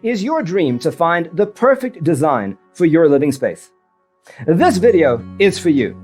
Is your dream to find the perfect design for your living space? This video is for you.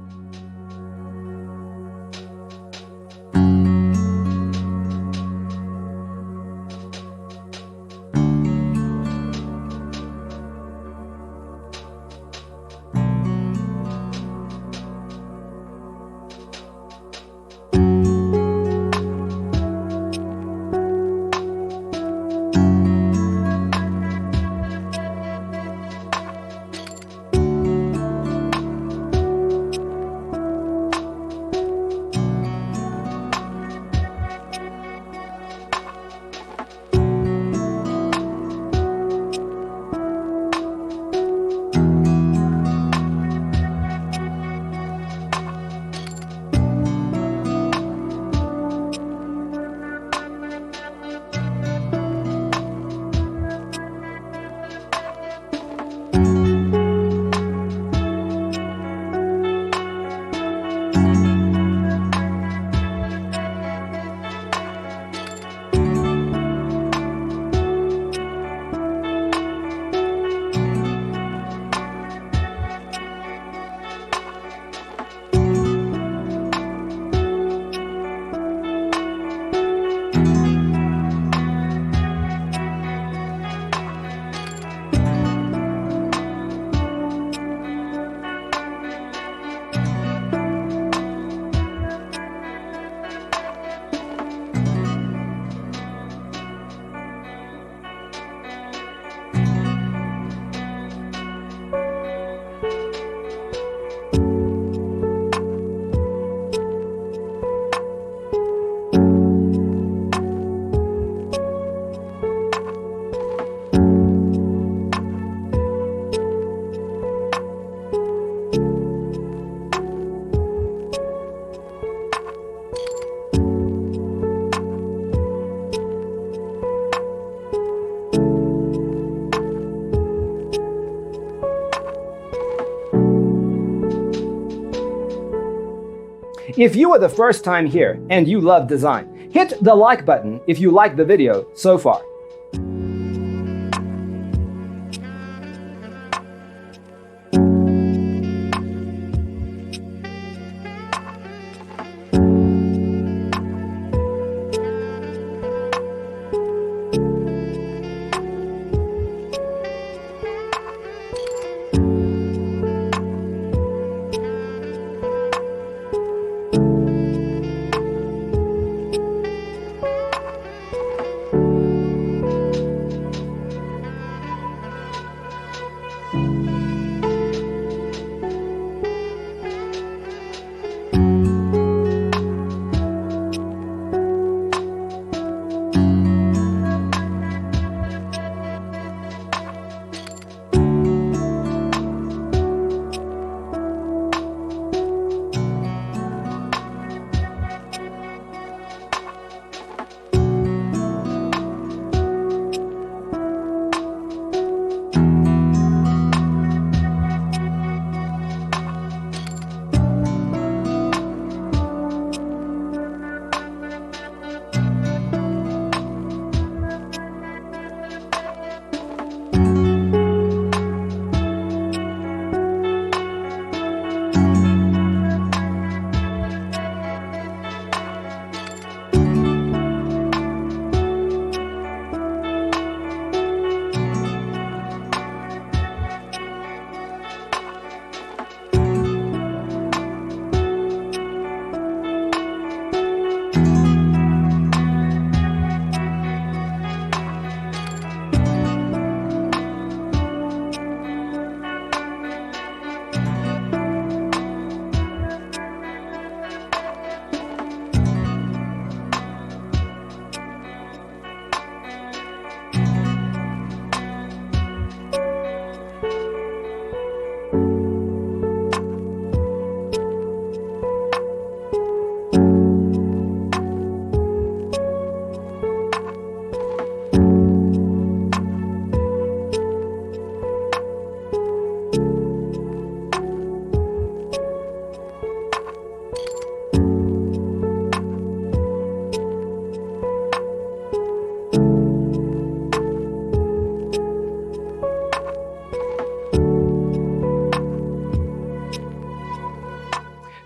If you are the first time here and you love design, hit the like button if you like the video so far.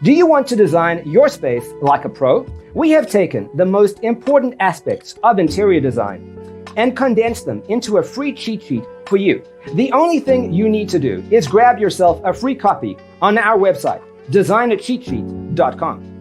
Do you want to design your space like a pro? We have taken the most important aspects of interior design and condensed them into a free cheat sheet for you. The only thing you need to do is grab yourself a free copy on our website, designercheatsheet.com.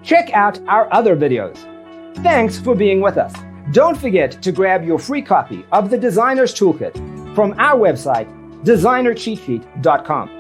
Check out our other videos. Thanks for being with us. Don't forget to grab your free copy of the Designer's Toolkit from our website, designercheatsheet.com.